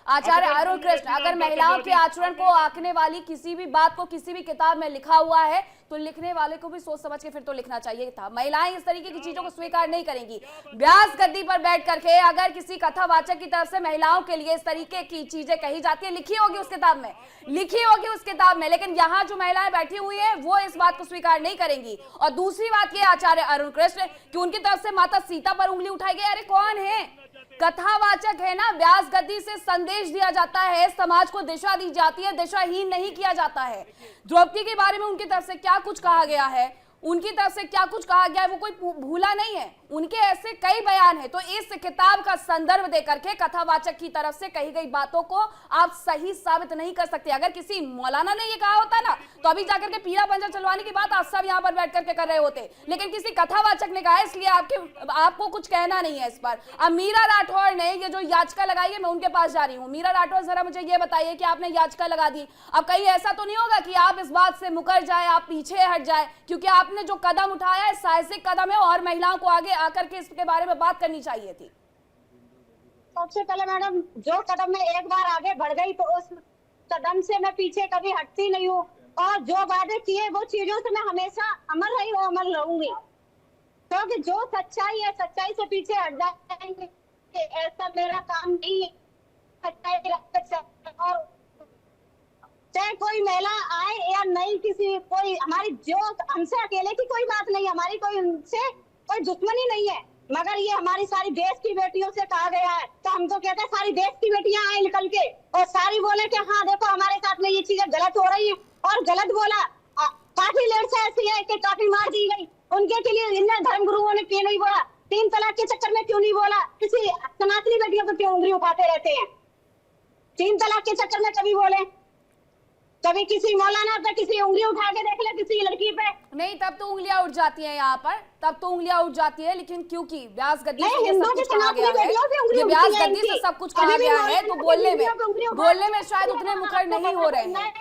आचार्य अरुण कृष्ण, अगर महिलाओं के आचरण को आंकने वाली किसी भी बात को किसी भी किताब में लिखा हुआ है तो लिखने वाले को भी सोच समझ के फिर तो लिखना चाहिए था। महिलाएं इस तरीके की चीजों को स्वीकार नहीं करेंगी। व्यास गद्दी पर बैठ करके अगर किसी कथावाचक की तरफ से महिलाओं के लिए इस तरीके की चीजें कही जाती है, लिखी होगी उस किताब में, लिखी होगी उस किताब में, लेकिन यहाँ जो महिलाएं बैठी हुई है वो इस बात को स्वीकार नहीं करेंगी। और दूसरी बात ये आचार्य अरुण कृष्ण कि उनकी तरफ से माता सीता पर उंगली उठाई गई। अरे कौन है? कथावाचक है ना, व्यास गद्दी से संदेश दिया जाता है, समाज को दिशा दी जाती है, दिशाहीन नहीं किया जाता है। द्रौपदी के बारे में उनकी तरफ से क्या कुछ कहा गया है, उनकी तरफ से क्या कुछ कहा गया है, वो कोई भूला नहीं है। उनके ऐसे कई बयान है। तो इस किताब का संदर्भ देकर के कथावाचक की तरफ से कही गई बातों को आप सही साबित नहीं कर सकते। अगर किसी मौलाना ने ये कहा होता ना तो अभी जाकर के पीला पंजा चलवाने की बात आप सब यहाँ पर बैठ करके कर रहे होते, लेकिन किसी कथावाचक ने कहा, इसलिए आपको कुछ कहना नहीं है इस पर। अब मीरा राठौर ने ये जो याचिका लगाई है, मैं उनके पास जा रही हूँ। मीरा राठौर, जरा मुझे ये बताइए कि आपने याचिका लगा दी, अब कहीं ऐसा तो नहीं होगा कि आप इस बात से मुकर जाए, आप पीछे हट जाए, क्योंकि आपने जो कदम उठाया है साहसिक कदम है और महिलाओं को आगे आकर के इसके बारे में बात करनी चाहिए थी। सबसे पहले मैडम, जो कदम में एक बार आगे बढ़ गई तो उस कदम से मैं पीछे कभी हटती नहीं हूँ, और जो वादे किए वो चीजों से मैं हमेशा अमर रही हूँ, अमर रहूंगी। क्योंकि जो सच्चाई है, सच्चाई से पीछे हट जाएंगे ऐसा मेरा काम नहीं है। सच्चाई और चाहे कोई महिला आए या नहीं, किसी कोई हमारी जो हमसे अकेले की कोई बात नहीं, हमारी कोई उनसे कोई दुश्मनी नहीं है, मगर ये हमारी सारी देश की बेटियों से कहा गया है। तो हम तो कहते हैं सारी देश की बेटियां आए निकल के और सारी बोले कि हाँ देखो हमारे साथ में ये चीजें गलत हो रही है, और गलत बोला। काफी लड़कियां ऐसी है कि काफी मार दी गई, उनके के लिए इन धर्म गुरुओं ने क्यों नहीं बोला? 3 तलाक के चक्कर में क्यों नहीं बोला? किसी सनातनी बेटियों को क्यों उंगली उठाते रहते हैं? 3 तलाक के चक्कर में कभी बोले? कभी किसी मौलाना पे किसी उंगली उठा के देख ले किसी लड़की पे? नहीं, तब तो उंगलियां उठ जाती हैं यहाँ पर, तब तो उंगलियां उठ जाती है, लेकिन क्योंकि व्यास गद्दी से ये सब कुछ कहा गया है, ये व्यास गद्दी से सब कुछ कहा गया है, तो बोलने में शायद उतने मुखर नहीं हो रहे हैं।